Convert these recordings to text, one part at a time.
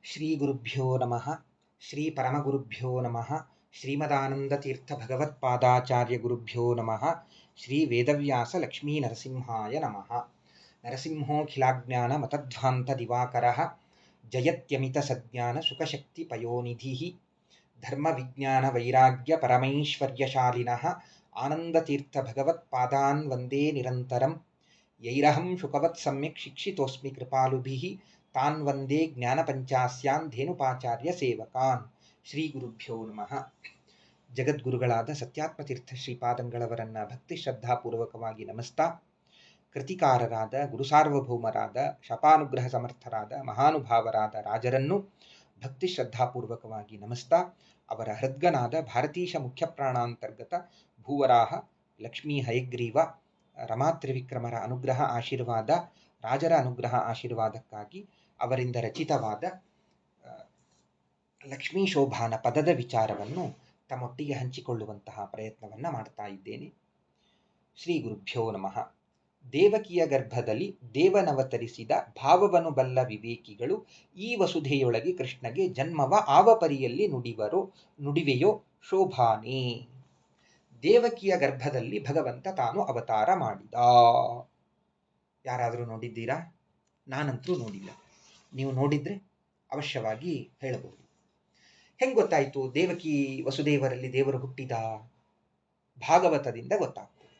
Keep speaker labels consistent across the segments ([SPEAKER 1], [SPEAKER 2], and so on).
[SPEAKER 1] ಶ್ರೀ ಗುರುಭ್ಯೋ ನಮಃ. ಶ್ರೀ ಪರಮಗುರುಭ್ಯೋ ನಮಃ. ಶ್ರೀಮದಾನಂದತೀರ್ಥ ಭಗವತ್ಪಾದಾಚಾರ್ಯ ಗುರುಭ್ಯೋ ನಮಃ. ಶ್ರೀ ವೇದವ್ಯಾಸ ಲಕ್ಷ್ಮೀ ನರಸಿಂಹಾಯ ನಮಃ. ನರಸಿಂಹೋಖಿಲಾಜ್ಞಾನ ಮತಧ್ವಾಂತ ದಿವಾಕರಃ ಜಯತ್ಯಮಿತ ಸಜ್ಞಾನ ಸುಖಶಕ್ತಿ ಪಯೋನಿಧಿಃ ಧರ್ಮ ವಿಜ್ಞಾನ ವೈರಾಗ್ಯ ಪರಮೈಶ್ವರ್ಯಶಾಲಿನಃ ಆನಂದತೀರ್ಥ ಭಗವತ್ಪಾದಾನ್ ವಂದೇ ನಿರಂತರಂ ಯೈರಹಂ ಶುಕವತ್ ಸಮ್ಯಕ್ ಶಿಕ್ಷಿತೋಸ್ಮಿ ಕೃಪಾಲುಭಿಃ ತಾನ್ ವಂದೇ ಜ್ಞಾನಪಂಚಾಸ್ಯಾನ್ ಧೇನುಪಾಚಾರ್ಯ ಸೇವಕಾನ್. ಶ್ರೀ ಗುರುಭ್ಯೋ ನಮಃ. ಜಗದ್ಗುರುಗಳಾದ ಸತ್ಯಾತ್ಮತೀರ್ಥ ಶ್ರೀಪಾದಂಗಳವರನ್ನ ಭಕ್ತಿ ಶ್ರದ್ಧಾಪೂರ್ವಕವಾಗಿ ನಮಸ್ತಾ, ಕೃತಿಕಾರರಾದ ಗುರುಸಾರ್ವಭೌಮರಾದ ಶಪಾನುಗ್ರಹ ಸಮರ್ಥರಾದ ಮಹಾನುಭಾವರಾದ ರಾಜರನ್ನು ಭಕ್ತಿ ಶ್ರದ್ಧಾಪೂರ್ವಕವಾಗಿ ನಮಸ್ತಾ, ಅವರ ಹೃದ್ಗನಾದ ಭಾರತೀಶ ಮುಖ್ಯಪ್ರಾಣಾಂತರ್ಗತ ಭೂವರಾಹ ಲಕ್ಷ್ಮೀ ಹಯಗ್ರೀವ ರಮಾತ್ರಿವಿಕ್ರಮರ ಅನುಗ್ರಹ ಆಶೀರ್ವಾದ, ರಾಜರ ಅನುಗ್ರಹ ಆಶೀರ್ವಾದಕ್ಕಾಗಿ ಅವರಿಂದ ರಚಿತವಾದ ಲಕ್ಷ್ಮೀ ಶೋಭಾನ ಪದದ ವಿಚಾರವನ್ನು ತಮ್ಮೊಟ್ಟಿಗೆ ಹಂಚಿಕೊಳ್ಳುವಂತಹ ಪ್ರಯತ್ನವನ್ನು ಮಾಡ್ತಾ ಇದ್ದೇನೆ. ಶ್ರೀ ಗುರುಭ್ಯೋ ನಮಃ. ದೇವಕಿಯ ಗರ್ಭದಲ್ಲಿ ದೇವನವತರಿಸಿದ ಭಾವವನ್ನು ಬಲ್ಲ ವಿವೇಕಿಗಳು ಈ ವಸುಧೆಯೊಳಗೆ ಕೃಷ್ಣಗೆ ಜನ್ಮವ ಆವಪರಿಯಲ್ಲಿ ನುಡಿವೆಯೋ ಶೋಭಾನೇ. ದೇವಕಿಯ ಗರ್ಭದಲ್ಲಿ ಭಗವಂತ ತಾನು ಅವತಾರ ಮಾಡಿದ. ಯಾರಾದರೂ ನೋಡಿದ್ದೀರಾ? ನಾನಂತರೂ ನೋಡಿಲ್ಲ. ನೀವು ನೋಡಿದ್ರೆ ಅವಶ್ಯವಾಗಿ ಹೇಳಬಹುದು. ಹೆಂಗೆ ಗೊತ್ತಾಯಿತು ದೇವಕಿ ವಸುದೇವರಲ್ಲಿ ದೇವರು ಹುಟ್ಟಿದ? ಭಾಗವತದಿಂದ ಗೊತ್ತಾಗ್ತದೆ.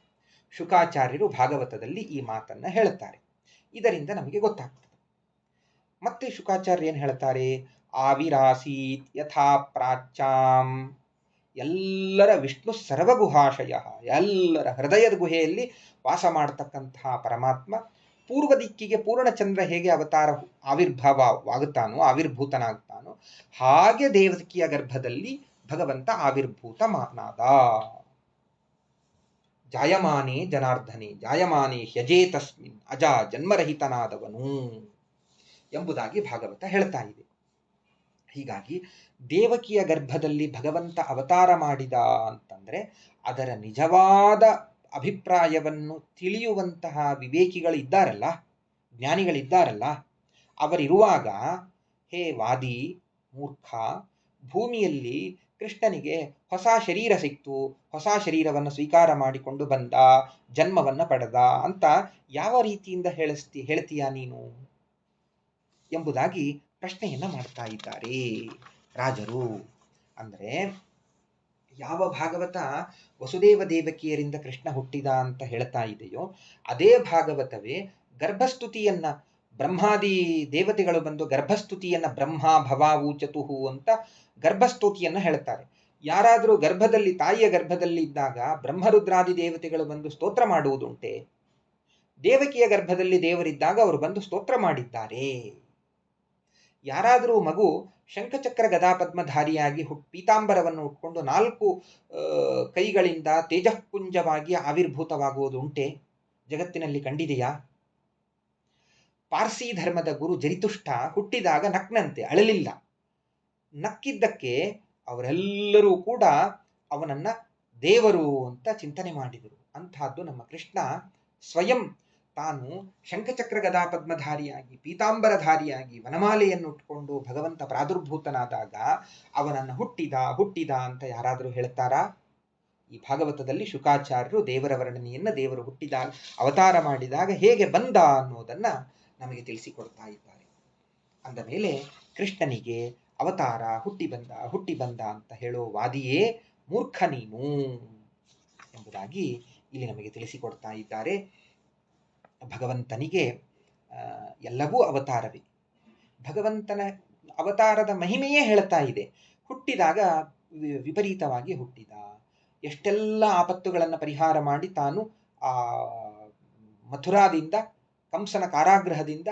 [SPEAKER 1] ಶುಕಾಚಾರ್ಯರು ಭಾಗವತದಲ್ಲಿ ಈ ಮಾತನ್ನ ಹೇಳುತ್ತಾರೆ. ಇದರಿಂದ ನಮಗೆ ಗೊತ್ತಾಗ್ತದೆ. ಮತ್ತೆ ಶುಕಾಚಾರ್ಯ ಏನು ಹೇಳ್ತಾರೆ? ಆವಿರಾಸೀತ್ ಯಥಾ ಪ್ರಾಚ್ಯಾಂ. ಎಲ್ಲರ ವಿಷ್ಣು ಸರ್ವಗುಹಾಶಯ, ಎಲ್ಲರ ಹೃದಯದ ಗುಹೆಯಲ್ಲಿ ವಾಸ ಮಾಡತಕ್ಕಂತಹ ಪರಮಾತ್ಮ ಪೂರ್ವ ದಿಕ್ಕಿಗೆ ಪೂರ್ಣಚಂದ್ರ ಹೇಗೆ ಆವಿರ್ಭೂತನಾಗ್ತಾನೋ ಹಾಗೆ ದೇವಕಿಯ ಗರ್ಭದಲ್ಲಿ ಭಗವಂತ ಆವಿರ್ಭೂತನಾದ. ಜಾಯಮಾನೇ ಜನಾರ್ದನೆ ಜಾಯಮಾನೇ ಹ್ಯಜೇ ತಸ್ಮಿನ್ ಅಜ ಜನ್ಮರಹಿತನಾದವನು ಎಂಬುದಾಗಿ ಭಾಗವತ ಹೇಳ್ತಾ ಇದೆ. ಹೀಗಾಗಿ ದೇವಕಿಯ ಗರ್ಭದಲ್ಲಿ ಭಗವಂತ ಅವತಾರ ಮಾಡಿದ ಅಂತಂದ್ರೆ ಅದರ ನಿಜವಾದ ಅಭಿಪ್ರಾಯವನ್ನು ತಿಳಿಯುವಂತಹ ವಿವೇಕಿಗಳು ಇದ್ದಾರಲ್ಲ, ಜ್ಞಾನಿಗಳಿದ್ದಾರಲ್ಲ, ಅವರಿರುವಾಗ ಹೇ ವಾದಿ ಮೂರ್ಖ, ಭೂಮಿಯಲ್ಲಿ ಕೃಷ್ಣನಿಗೆ ಹೊಸ ಶರೀರ ಸಿಕ್ತು, ಹೊಸ ಶರೀರವನ್ನು ಸ್ವೀಕಾರ ಮಾಡಿಕೊಂಡು ಬಂದ, ಜನ್ಮವನ್ನು ಪಡೆದ ಅಂತ ಯಾವ ರೀತಿಯಿಂದ ಹೇಳ್ತೀಯ ನೀನು ಎಂಬುದಾಗಿ ಪ್ರಶ್ನೆಯನ್ನ ಮಾಡ್ತಾ ಇದ್ದಾರೆ ರಾಜರು. ಅಂದರೆ ಯಾವ ಭಾಗವತ ವಸುದೇವ ದೇವಕಿಯರಿಂದ ಕೃಷ್ಣ ಹುಟ್ಟಿದ ಅಂತ ಹೇಳ್ತಾ ಇದೆಯೋ ಅದೇ ಭಾಗವತವೇ ಗರ್ಭಸ್ತುತಿಯನ್ನ, ಬ್ರಹ್ಮಾದಿ ದೇವತೆಗಳು ಬಂದು ಗರ್ಭಸ್ತುತಿಯನ್ನ ಬ್ರಹ್ಮ ಭವಾವೂಚತುಹು ಅಂತ ಗರ್ಭಸ್ತುತಿಯನ್ನ ಹೇಳ್ತಾರೆ. ಯಾರಾದರೂ ಗರ್ಭದಲ್ಲಿ, ತಾಯಿಯ ಗರ್ಭದಲ್ಲಿ ಇದ್ದಾಗ ಬ್ರಹ್ಮರುದ್ರಾದಿ ದೇವತೆಗಳು ಬಂದು ಸ್ತೋತ್ರ ಮಾಡುವುದುಂಟೆ? ದೇವಕಿಯ ಗರ್ಭದಲ್ಲಿ ದೇವರಿದ್ದಾಗ ಅವರು ಬಂದು ಸ್ತೋತ್ರ ಮಾಡಿದ್ದಾರೆ. ಯಾರಾದರೂ ಮಗು ಶಂಖಚಕ್ರ ಗದಾಪದ್ಮಧಾರಿಯಾಗಿ ಪೀತಾಂಬರವನ್ನು ಉಟ್ಕೊಂಡು 4 ಕೈಗಳಿಂದ ತೇಜಃಪುಂಜವಾಗಿ ಆವಿರ್ಭೂತವಾಗುವುದು ಉಂಟೆ? ಜಗತ್ತಿನಲ್ಲಿ ಕಂಡಿದೆಯಾ? ಪಾರ್ಸಿ ಧರ್ಮದ ಗುರು ಜರಿತುಷ್ಟ ಹುಟ್ಟಿದಾಗ ನಕ್ನಂತೆ, ಅಳಲಿಲ್ಲ. ನಕ್ಕಿದ್ದಕ್ಕೆ ಅವರೆಲ್ಲರೂ ಕೂಡ ಅವನನ್ನ ದೇವರು ಅಂತ ಚಿಂತನೆ ಮಾಡಿದರು. ಅಂಥದ್ದು ನಮ್ಮ ಕೃಷ್ಣ ಸ್ವಯಂ ತಾನು ಶಂಖಚಕ್ರ ಗದಾಪದ್ಮಧಾರಿಯಾಗಿ ಪೀತಾಂಬರಧಾರಿಯಾಗಿ ವನಮಾಲೆಯನ್ನು ಉಟ್ಕೊಂಡು ಭಗವಂತ ಪ್ರಾದುರ್ಭೂತನಾದಾಗ ಅವನನ್ನು ಹುಟ್ಟಿದ ಅಂತ ಯಾರಾದರೂ ಹೇಳ್ತಾರಾ? ಈ ಭಾಗವತದಲ್ಲಿ ಶುಕಾಚಾರ್ಯರು ದೇವರ ವರ್ಣನೆಯನ್ನ, ದೇವರು ಹುಟ್ಟಿದಾಗ ಅವತಾರ ಮಾಡಿದಾಗ ಹೇಗೆ ಬಂದ ಅನ್ನೋದನ್ನ ನಮಗೆ ತಿಳಿಸಿಕೊಡ್ತಾ ಇದ್ದಾರೆ. ಅಂದ ಮೇಲೆ ಕೃಷ್ಣನಿಗೆ ಅವತಾರ ಹುಟ್ಟಿ ಬಂದ ಅಂತ ಹೇಳೋ ವಾದಿಯೇ ಮೂರ್ಖ ನೀನು ಎಂಬುದಾಗಿ ಇಲ್ಲಿ ನಮಗೆ ತಿಳಿಸಿಕೊಡ್ತಾ ಇದ್ದಾರೆ. ಭಗವಂತನಿಗೆ ಎಲ್ಲವೂ ಅವತಾರವೇ. ಭಗವಂತನ ಅವತಾರದ ಮಹಿಮೆಯೇ ಹೇಳ್ತಾ ಇದೆ. ಹುಟ್ಟಿದಾಗ ವಿಪರೀತವಾಗಿ ಹುಟ್ಟಿದ, ಎಷ್ಟೆಲ್ಲ ಆಪತ್ತುಗಳನ್ನು ಪರಿಹಾರ ಮಾಡಿ ತಾನು ಆ ಮಥುರಾದಿಂದ, ಕಂಸನ ಕಾರಾಗೃಹದಿಂದ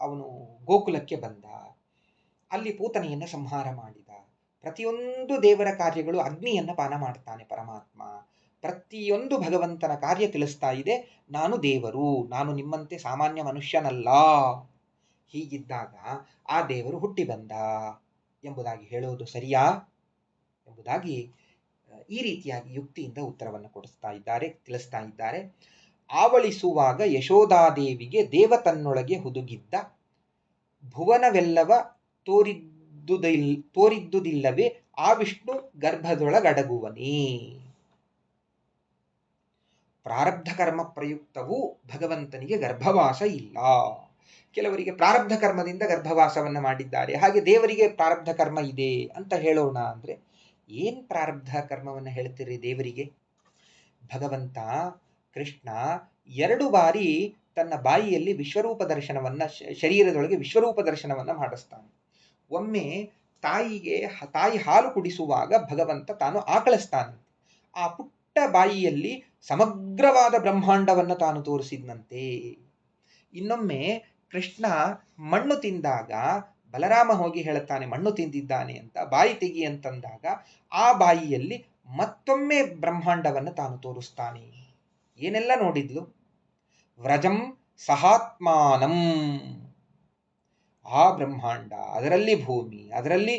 [SPEAKER 1] ಅವನು ಗೋಕುಲಕ್ಕೆ ಬಂದ. ಅಲ್ಲಿ ಪೂತನೆಯನ್ನು ಸಂಹಾರ ಮಾಡಿದ. ಪ್ರತಿಯೊಂದು ದೇವರ ಕಾರ್ಯಗಳು ಅಗ್ನಿಯನ್ನ ಪಾನ ಮಾಡ್ತಾನೆ ಪರಮಾತ್ಮ. ಪ್ರತಿಯೊಂದು ಭಗವಂತನ ಕಾರ್ಯ ತಿಳಿಸ್ತಾ ಇದೆ, ನಾನು ದೇವರು, ನಾನು ನಿಮ್ಮಂತೆ ಸಾಮಾನ್ಯ ಮನುಷ್ಯನಲ್ಲ. ಹೀಗಿದ್ದಾಗ ಆ ದೇವರು ಹುಟ್ಟಿ ಬಂದ ಎಂಬುದಾಗಿ ಹೇಳೋದು ಸರಿಯಾ ಎಂಬುದಾಗಿ ಈ ರೀತಿಯಾಗಿ ಯುಕ್ತಿಯಿಂದ ಉತ್ತರವನ್ನು ತಿಳಿಸ್ತಾ ಇದ್ದಾರೆ. ಆವಳಿಸುವಾಗ ಯಶೋದಾದೇವಿಗೆ ದೇವ ತನ್ನೊಳಗೆ ಹುದುಗಿದ್ದ ಭುವನವೆಲ್ಲವ ತೋರಿದ್ದುದಿಲ್ಲವೇ ಆ ವಿಷ್ಣು ಗರ್ಭದೊಳಗಡಗುವನೇ. ಪ್ರಾರಬ್ಧ ಕರ್ಮ ಪ್ರಯುಕ್ತವೂ ಭಗವಂತನಿಗೆ ಗರ್ಭವಾಸ ಇಲ್ಲ. ಕೆಲವರಿಗೆ ಪ್ರಾರಬ್ಧ ಕರ್ಮದಿಂದ ಗರ್ಭವಾಸವನ್ನ ಮಾಡಿದ್ದಾರೆ, ಹಾಗೆ ದೇವರಿಗೆ ಪ್ರಾರಬ್ಧ ಕರ್ಮ ಇದೆ ಅಂತ ಹೇಳೋಣ ಅಂದ್ರೆ ಏನ್ ಪ್ರಾರಬ್ಧ ಕರ್ಮವನ್ನ ಹೇಳ್ತೀರಿ ದೇವರಿಗೆ? ಭಗವಂತ ಕೃಷ್ಣ 2 ಬಾರಿ ತನ್ನ ಬಾಯಿಯಲ್ಲಿ ವಿಶ್ವರೂಪ ದರ್ಶನವನ್ನ, ಶರೀರದೊಳಗೆ ವಿಶ್ವರೂಪ ದರ್ಶನವನ್ನ ಮಾಡಿಸ್ತಾನೆ. ಒಮ್ಮೆ ತಾಯಿ ಹಾಲು ಕುಡಿಸುವಾಗ ಭಗವಂತ ತಾನು ಆಕಳಿಸ್ತಾನೆ. ಆ ಪುಟ್ಟ ಬಾಯಿಯಲ್ಲಿ ಸಮಗ್ರವಾದ ಬ್ರಹ್ಮಾಂಡವನ್ನ ತಾನು ತೋರಿಸಿದ್ನಂತೆ. ಇನ್ನೊಮ್ಮೆ ಕೃಷ್ಣ ಮಣ್ಣು ತಿಂದಾಗ ಬಲರಾಮ ಹೋಗಿ ಹೇಳುತ್ತಾನೆ ಮಣ್ಣು ತಿಂದಿದ್ದಾನೆ ಅಂತ, ಬಾಯಿ ತೆಗಿ ಅಂತಂದಾಗ ಆ ಬಾಯಿಯಲ್ಲಿ ಮತ್ತೊಮ್ಮೆ ಬ್ರಹ್ಮಾಂಡವನ್ನು ತಾನು ತೋರಿಸ್ತಾನೆ. ಏನೆಲ್ಲ ನೋಡಿದ್ಲು? ವ್ರಜಂ ಸಹಾತ್ಮಾನಂ, ಆ ಬ್ರಹ್ಮಾಂಡ, ಅದರಲ್ಲಿ ಭೂಮಿ, ಅದರಲ್ಲಿ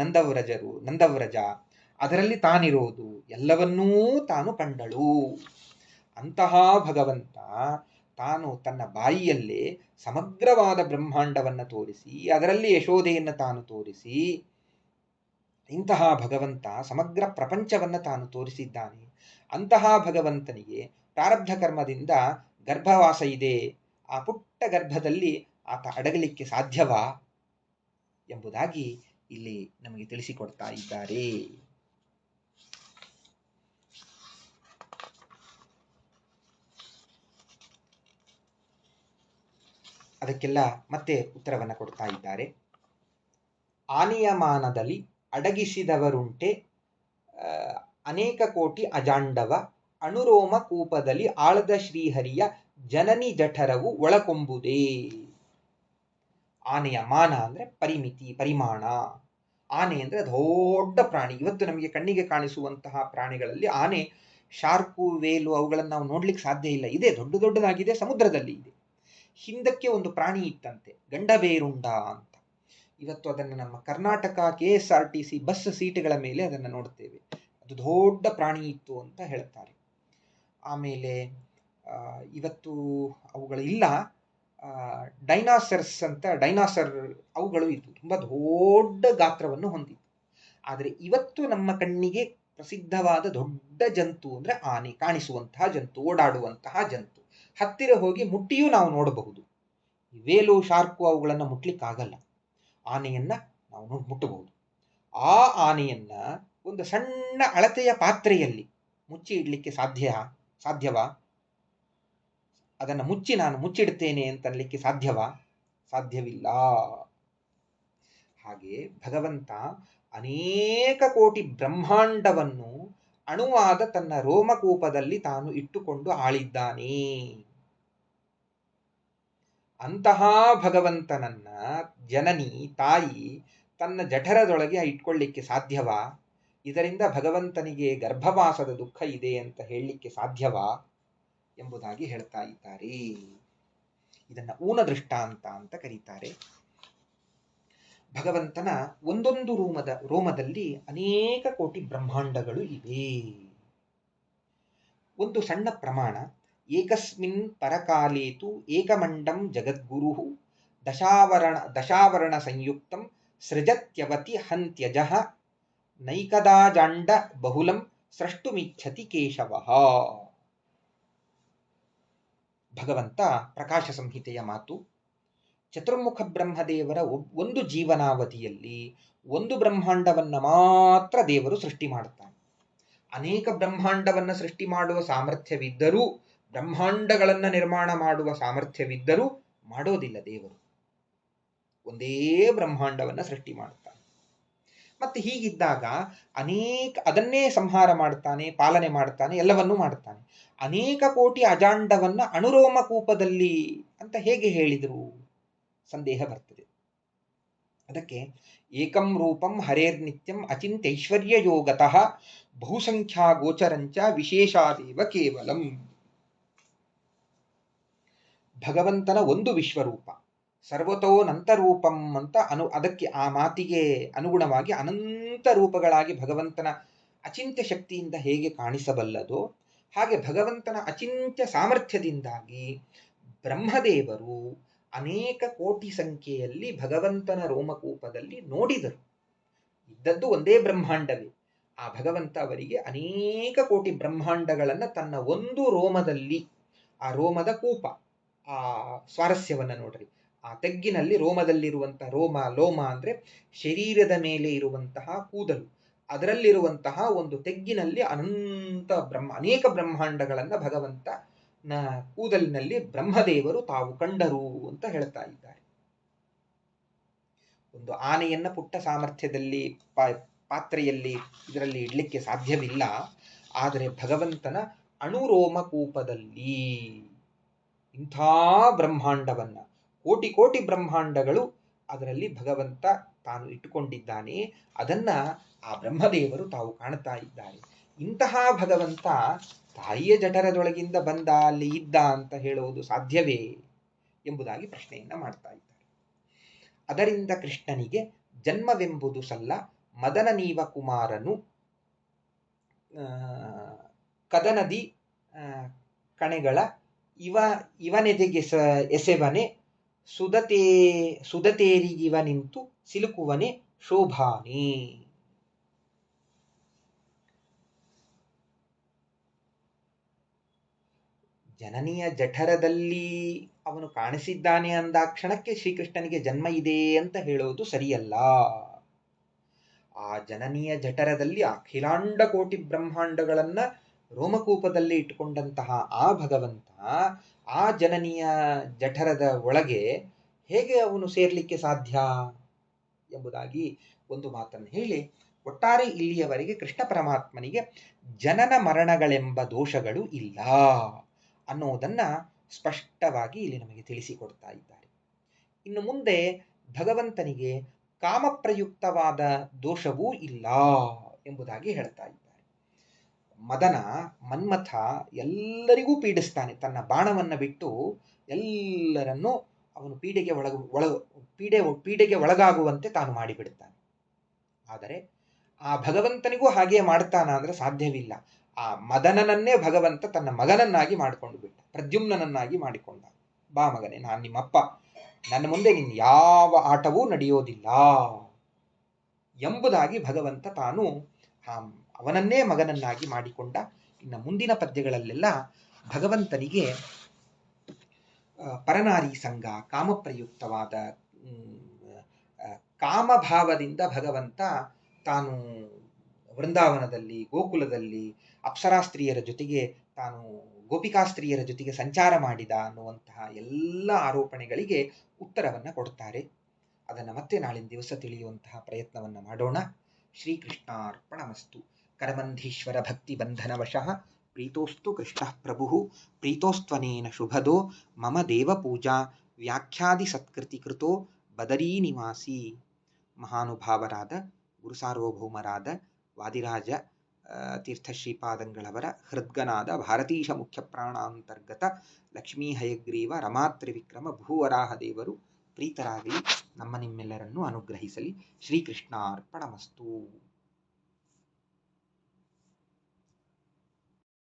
[SPEAKER 1] ನಂದವ್ರಜ, ಅದರಲ್ಲಿ ತಾನಿರೋದು ಎಲ್ಲವನ್ನೂ ತಾನು ಕಂಡಳು. ಅಂತಹ ಭಗವಂತ ತಾನು ತನ್ನ ಬಾಯಿಯಲ್ಲೇ ಸಮಗ್ರವಾದ ಬ್ರಹ್ಮಾಂಡವನ್ನು ತೋರಿಸಿ ಅದರಲ್ಲಿ ಯಶೋದೆಯನ್ನು ತಾನು ತೋರಿಸಿ, ಇಂತಹ ಭಗವಂತ ಸಮಗ್ರ ಪ್ರಪಂಚವನ್ನು ತಾನು ತೋರಿಸಿದ್ದಾನೆ. ಅಂತಹ ಭಗವಂತನಿಗೆ ಪ್ರಾರಬ್ಧ ಕರ್ಮದಿಂದ ಗರ್ಭವಾಸ ಇದೆ, ಆ ಪುಟ್ಟ ಗರ್ಭದಲ್ಲಿ ಆತ ಅಡಗಲಿಕ್ಕೆ ಸಾಧ್ಯವಾ ಎಂಬುದಾಗಿ ಇಲ್ಲಿ ನಮಗೆ ತಿಳಿಸಿಕೊಡ್ತಾ ಇದ್ದಾರೆ. ಅದಕ್ಕೆಲ್ಲ ಮತ್ತೆ ಉತ್ತರವನ್ನು ಕೊಡ್ತಾ ಇದ್ದಾರೆ. ಆನಿಯಮಾನದಲ್ಲಿ ಅಡಗಿಸಿದವರುಂಟೆ ಅನೇಕ ಕೋಟಿ ಅಜಾಂಡವ, ಅಣುರೋಮ ಕೂಪದಲ್ಲಿ ಆಳದ ಶ್ರೀಹರಿಯ ಜನನಿ ಜಠರವು ಒಳಕೊಂಬುದೇ. ಆನೆಯ ಮಾನ ಅಂದ್ರೆ ಪರಿಮಿತಿ, ಪರಿಮಾಣ. ಆನೆ ಅಂದ್ರೆ ದೊಡ್ಡ ಪ್ರಾಣಿ. ಇವತ್ತು ನಮಗೆ ಕಣ್ಣಿಗೆ ಕಾಣಿಸುವಂತಹ ಪ್ರಾಣಿಗಳಲ್ಲಿ ಆನೆ, ಶಾರ್ಕು, ವೇಲು ಅವುಗಳನ್ನು ನಾವು ನೋಡ್ಲಿಕ್ಕೆ ಸಾಧ್ಯ ಇಲ್ಲ. ಇದೆ, ದೊಡ್ಡದಾಗಿದೆ, ಸಮುದ್ರದಲ್ಲಿ ಇದೆ. ಹಿಂದಕ್ಕೆ ಒಂದು ಪ್ರಾಣಿ ಇತ್ತಂತೆ, ಗಂಡಬೇರುಂಡ ಅಂತ. ಇವತ್ತು ಅದನ್ನು ನಮ್ಮ ಕರ್ನಾಟಕ KSRTC ಬಸ್ ಸೀಟುಗಳ ಮೇಲೆ ಅದನ್ನು ನೋಡ್ತೇವೆ. ಅದು ದೊಡ್ಡ ಪ್ರಾಣಿ ಇತ್ತು ಅಂತ ಹೇಳ್ತಾರೆ. ಆಮೇಲೆ ಇವತ್ತು ಅವುಗಳು ಇಲ್ಲ. ಡೈನಾಸರ್ಸ್ ಅಂತ ಡೈನಾಸರ್ ಅವುಗಳು ಇತ್ತು, ತುಂಬ ದೊಡ್ಡ ಗಾತ್ರವನ್ನು ಹೊಂದಿತ್ತು. ಆದರೆ ಇವತ್ತು ನಮ್ಮ ಕಣ್ಣಿಗೆ ಪ್ರಸಿದ್ಧವಾದ ದೊಡ್ಡ ಜಂತು ಅಂದರೆ ಆನೆ, ಕಾಣಿಸುವಂತಹ ಜಂತು, ಓಡಾಡುವಂತಹ ಜಂತು. ಹತ್ತಿರ ಹೋಗಿ ಮುಟ್ಟಿಯೂ ನಾವು ನೋಡಬಹುದು. ವೇಲು, ಶಾರ್ಕು ಅವುಗಳನ್ನು ಮುಟ್ಲಿಕ್ಕಾಗಲ್ಲ. ಆನೆಯನ್ನ ನಾವು ಮುಟ್ಟಬಹುದು. ಆ ಆನೆಯನ್ನ ಒಂದು ಸಣ್ಣ ಅಳತೆಯ ಪಾತ್ರೆಯಲ್ಲಿ ಮುಚ್ಚಿ ಇಡ್ಲಿಕ್ಕೆ ಸಾಧ್ಯವಾ? ಅದನ್ನು ನಾನು ಮುಚ್ಚಿಡ್ತೇನೆ ಅಂತ ಅನ್ಲಿಕ್ಕೆ ಸಾಧ್ಯವಾ? ಸಾಧ್ಯವಿಲ್ಲ. ಹಾಗೆ ಭಗವಂತ ಅನೇಕ ಕೋಟಿ ಬ್ರಹ್ಮಾಂಡವನ್ನು ಅಣುವಾದ ತನ್ನ ರೋಮಕೂಪದಲ್ಲಿ ತಾನು ಇಟ್ಟುಕೊಂಡು ಆಳಿದ್ದಾನೆ. ಅಂತಹ ಭಗವಂತನನ್ನ ಜನನಿ ತಾಯಿ ತನ್ನ ಜಠರದೊಳಗೆ ಇಟ್ಕೊಳ್ಳಿಕ್ಕೆ ಸಾಧ್ಯವಾ? ಇದರಿಂದ ಭಗವಂತನಿಗೆ ಗರ್ಭವಾಸದ ದುಃಖ ಇದೆ ಅಂತ ಹೇಳಲಿಕ್ಕೆ ಸಾಧ್ಯವಾ ಎಂಬುದಾಗಿ ಹೇಳ್ತಾ ಇದ್ದಾರೆ. ಇದನ್ನ ಊನ ದೃಷ್ಟಾಂತ ಅಂತ ಕರೀತಾರೆ. ಭಗವಂತನ ಒಂದೊಂದು ರೋಮದಲ್ಲಿ ಅನೇಕ ಕೋಟಿ ಬ್ರಹ್ಮಾಂಡಗಳು ಇವೆ. ಒಂದು ಸಣ್ಣ ಪ್ರಮಾಣ, ಏಕಸ್ಮಿನ್ ಪರಕಾಲೇತು ಏಕಮಂಡಂ ಜಗದ್ಗುರು ದಶಾವರಣ ಸಂಯುಕ್ತಂ ಸೃಜತ್ಯವತಿ ಹಂತ್ಯಜಃ ನೈಕದಾಜಾಂಡ ಬಹುಲಂ ಸೃಷ್ಟುಮಿಚ್ಛತಿ ಕೇಶವಃ. ಭಗವಂತ ಪ್ರಕಾಶ ಸಂಹಿತೆಯ ಮಾತು. ಚತುರ್ಮುಖ ಬ್ರಹ್ಮದೇವರ ಒಂದು ಜೀವನಾವಧಿಯಲ್ಲಿ ಒಂದು ಬ್ರಹ್ಮಾಂಡವನ್ನ ಮಾತ್ರ ದೇವರು ಸೃಷ್ಟಿ ಮಾಡುತ್ತಾನೆ. ಅನೇಕ ಬ್ರಹ್ಮಾಂಡವನ್ನ ಸೃಷ್ಟಿ ಮಾಡುವ ಸಾಮರ್ಥ್ಯವಿದ್ದರೂ, ಬ್ರಹ್ಮಾಂಡಗಳನ್ನ ನಿರ್ಮಾಣ ಮಾಡುವ ಸಾಮರ್ಥ್ಯವಿದ್ದರೂ ಮಾಡೋದಿಲ್ಲ ದೇವರು. ಒಂದೇ ಬ್ರಹ್ಮಾಂಡವನ್ನ ಸೃಷ್ಟಿ ಮಾಡುತ್ತಾನೆ. ಮತ್ತೆ ಹೀಗಿದ್ದಾಗ ಅದನ್ನೇ ಸಂಹಾರ ಮಾಡ್ತಾನೆ, ಪಾಲನೆ ಮಾಡ್ತಾನೆ, ಎಲ್ಲವನ್ನೂ ಮಾಡ್ತಾನೆ. ಅನೇಕ ಕೋಟಿ ಅಜಾಂಡವನ್ನ ಅಣುರೋಮ ಕೂಪದಲ್ಲಿ ಅಂತ ಹೇಗೆ ಹೇಳಿದರು? ಸಂದೇಹ ಬರ್ತದೆ. ಅದಕ್ಕೆ ಏಕಂ ರೂಪಂ ಹರೇರ್ನಿತ್ಯಂ ಅಚಿಂತ್ಯೈಶ್ವರ್ಯ ಯೋಗತಃ ಬಹುಸಂಖ್ಯಾ ಗೋಚರಂಚ ವಿಶೇಷಾದೇವ ಕೇವಲಂ. ಭಗವಂತನ ಒಂದು ವಿಶ್ವರೂಪ, ಸರ್ವತೋನಂತರೂಪಂ ಅಂತ ಅದಕ್ಕೆ ಆ ಮಾತಿಗೆ ಅನುಗುಣವಾಗಿ ಅನಂತ ರೂಪಗಳಾಗಿ ಭಗವಂತನ ಅಚಿಂತ್ಯ ಶಕ್ತಿಯಿಂದ ಹೇಗೆ ಕಾಣಿಸಬಲ್ಲದೋ ಹಾಗೆ ಭಗವಂತನ ಅಚಿಂತ್ಯ ಸಾಮರ್ಥ್ಯದಿಂದಾಗಿ ಬ್ರಹ್ಮದೇವರು ಅನೇಕ ಕೋಟಿ ಸಂಖ್ಯೆಯಲ್ಲಿ ಭಗವಂತನ ರೋಮಕೂಪದಲ್ಲಿ ನೋಡಿದರು. ಇದ್ದದ್ದು ಒಂದೇ ಬ್ರಹ್ಮಾಂಡವೇ. ಆ ಭಗವಂತ ಅವರಿಗೆ ಅನೇಕ ಕೋಟಿ ಬ್ರಹ್ಮಾಂಡಗಳನ್ನು ತನ್ನ ಒಂದು ರೋಮದಲ್ಲಿ, ಆ ರೋಮದ ಕೂಪ, ಆ ಸ್ವಾರಸ್ಯವನ್ನು ನೋಡ್ರಿ. ಆ ತೆಗ್ಗಿನಲ್ಲಿ ರೋಮದಲ್ಲಿರುವಂತಹ ಲೋಮ ಅಂದ್ರೆ ಶರೀರದ ಮೇಲೆ ಇರುವಂತಹ ಕೂದಲು, ಅದರಲ್ಲಿರುವಂತಹ ಒಂದು ತೆಗ್ಗಿನಲ್ಲಿ ಅನೇಕ ಬ್ರಹ್ಮಾಂಡಗಳನ್ನ ಭಗವಂತನ ಕೂದಲಿನಲ್ಲಿ ಬ್ರಹ್ಮದೇವರು ತಾವು ಕಂಡರು ಅಂತ ಹೇಳ್ತಾ ಇದ್ದಾರೆ. ಒಂದು ಆನೆಯನ್ನ ಪುಟ್ಟ ಸಾಮರ್ಥ್ಯದಲ್ಲಿ ಪಾತ್ರೆಯಲ್ಲಿ ಇದರಲ್ಲಿ ಇಡ್ಲಿಕ್ಕೆ ಸಾಧ್ಯವಿಲ್ಲ. ಆದರೆ ಭಗವಂತನ ಅಣುರೋಮಕೂಪದಲ್ಲಿ ಇಂಥ ಬ್ರಹ್ಮಾಂಡವನ್ನ, ಕೋಟಿ ಕೋಟಿ ಬ್ರಹ್ಮಾಂಡಗಳು ಅದರಲ್ಲಿ ಭಗವಂತ ತಾನು ಇಟ್ಟುಕೊಂಡಿದ್ದಾನೆ. ಅದನ್ನ ಆ ಬ್ರಹ್ಮದೇವರು ತಾವು ಕಾಣ್ತಾ ಇದ್ದಾರೆ. ಇಂತಹ ಭಗವಂತ ತಾಯಿಯ ಜಠರದೊಳಗಿಂದ ಬಂದ, ಅಲ್ಲಿ ಇದ್ದ ಅಂತ ಹೇಳುವುದು ಸಾಧ್ಯವೇ ಎಂಬುದಾಗಿ ಪ್ರಶ್ನೆಯನ್ನ ಮಾಡ್ತಾ ಇದ್ದಾರೆ. ಅದರಿಂದ ಕೃಷ್ಣನಿಗೆ ಜನ್ಮವೆಂಬುದು ಸಲ್ಲ, ಮದನ ನೀವ ಕುಮಾರನು ಕದನದಿ ಕಣೆಗಳ ಇವನೆದೆಗೆ ಎಸೆವನೆ ಸುದತೇರಿಗಿವ ನಿಂತು ಸಿಲುಕುವನೆ ಶೋಭಾನಿ. ಜನನಿಯ ಜಠರದಲ್ಲಿ ಅವನು ಕಾಣಿಸಿದ್ದಾನೆ ಅಂದಾಕ್ಷಣಕ್ಕೆ ಶ್ರೀಕೃಷ್ಣನಿಗೆ ಜನ್ಮ ಇದೆ ಅಂತ ಹೇಳೋದು ಸರಿಯಲ್ಲ. ಆ ಜನನಿಯ ಜಠರದಲ್ಲಿ ಅಖಿಲಾಂಡ ಕೋಟಿ ಬ್ರಹ್ಮಾಂಡಗಳನ್ನ ರೋಮಕೂಪದಲ್ಲಿ ಇಟ್ಟುಕೊಂಡಂತಹ ಆ ಭಗವಂತ ಆ ಜನನಿಯ ಜಠರದ ಒಳಗೆ ಹೇಗೆ ಅವನು ಸೇರ್ಲಿಕ್ಕೆ ಸಾಧ್ಯ ಎಂಬುದಾಗಿ ಒಂದು ಮಾತನ್ನು ಹೇಳಿ, ಒಟ್ಟಾರೆ ಇಲ್ಲಿಯವರೆಗೆ ಕೃಷ್ಣ ಪರಮಾತ್ಮನಿಗೆ ಜನನ ಮರಣಗಳೆಂಬ ದೋಷಗಳು ಇಲ್ಲ ಅನ್ನೋದನ್ನ ಸ್ಪಷ್ಟವಾಗಿ ಇಲ್ಲಿ ನಮಗೆ ತಿಳಿಸಿಕೊಡ್ತಾ ಇದ್ದಾರೆ. ಇನ್ನು ಮುಂದೆ ಭಗವಂತನಿಗೆ ಕಾಮಪ್ರಯುಕ್ತವಾದ ದೋಷವೂ ಇಲ್ಲ ಎಂಬುದಾಗಿ ಹೇಳ್ತಾ ಇದ್ದಾರೆ. ಮನ್ಮಥ ಎಲ್ಲರಿಗೂ ಪೀಡಿಸ್ತಾನೆ. ತನ್ನ ಬಾಣವನ್ನು ಬಿಟ್ಟು ಎಲ್ಲರನ್ನೂ ಅವನು ಪೀಡೆಗೆ ಒಳಗಾಗುವಂತೆ ತಾನು ಮಾಡಿಬಿಡ್ತಾನೆ. ಆದರೆ ಆ ಭಗವಂತನಿಗೂ ಹಾಗೆ ಮಾಡ್ತಾನ ಅಂದ್ರೆ ಸಾಧ್ಯವಿಲ್ಲ. ಆ ಮದನನನ್ನೇ ಭಗವಂತ ತನ್ನ ಮಗನನ್ನಾಗಿ ಮಾಡಿಕೊಂಡು ಬಿಟ್ಟ, ಪ್ರದ್ಯುಮ್ನನ್ನಾಗಿ ಮಾಡಿಕೊಂಡ. ಬಾ ಮಗನೇ, ನಾನು ನಿಮ್ಮಪ್ಪ, ನನ್ನ ಮುಂದೆ ನಿನ್ನ ಯಾವ ಆಟವೂ ನಡೆಯೋದಿಲ್ಲ ಎಂಬುದಾಗಿ ಭಗವಂತ ತಾನು ಅವನನ್ನೇ ಮಗನನ್ನಾಗಿ ಮಾಡಿಕೊಂಡ. ಇನ್ನು ಮುಂದಿನ ಪದ್ಯಗಳಲ್ಲೆಲ್ಲ ಭಗವಂತನಿಗೆ ಪರನಾರಿ ಸಂಘ, ಕಾಮಪ್ರಯುಕ್ತವಾದ ಕಾಮಭಾವದಿಂದ ಭಗವಂತ ತಾನು ವೃಂದಾವನದಲ್ಲಿ, ಗೋಕುಲದಲ್ಲಿ ಅಪ್ಸರಾಸ್ತ್ರೀಯರ ಜೊತೆಗೆ, ತಾನು ಗೋಪಿಕಾಸ್ತ್ರೀಯರ ಜೊತೆಗೆ ಸಂಚಾರ ಮಾಡಿದ ಅನ್ನುವಂತಹ ಎಲ್ಲ ಆರೋಪಣೆಗಳಿಗೆ ಉತ್ತರವನ್ನು ಕೊಡ್ತಾರೆ. ಅದನ್ನು ಮತ್ತೆ ನಾಳಿನ ದಿವಸ ತಿಳಿಯುವಂತಹ ಪ್ರಯತ್ನವನ್ನು ಮಾಡೋಣ. ಶ್ರೀಕೃಷ್ಣಾರ್ಪಣಮಸ್ತು. ಕರಮಂಧೀಶ್ವರ ಭಕ್ತಿ ಬಂಧನವಶಃ ಪ್ರೀತೋಸ್ತು ಕೃಷ್ಣ ಪ್ರಭು ಪ್ರೀತೋಸ್ತ್ವನೇನ ಶುಭದೋ ಮಮ ದೇವಪೂಜಾ ವ್ಯಾಖ್ಯಾದಿ ಸತ್ಕೃತಿ ಕೃತೋ ಬದರೀ ನಿವಾಸಿ. ಮಹಾನುಭಾವರಾದ ಗುರುಸಾರ್ವಭೌಮರಾದ ವಾದಿರಾಜ ತೀರ್ಥಶ್ರೀಪಾದಂಗಳವರ ಹೃದ್ಗನಾದ ಭಾರತೀಶ ಮುಖ್ಯ ಪ್ರಾಣಾಂತರ್ಗತ ಲಕ್ಷ್ಮೀ ಹಯಗ್ರೀವ ರಮಾತ್ರಿವಿಕ್ರಮ ಭೂವರಾಹ ದೇವರು ಪ್ರೀತರಾಗಲಿ, ನಮ್ಮ ನಿಮ್ಮೆಲ್ಲರನ್ನೂ ಅನುಗ್ರಹಿಸಲಿ. ಶ್ರೀಕೃಷ್ಣಾರ್ಪಣಮಸ್ತು.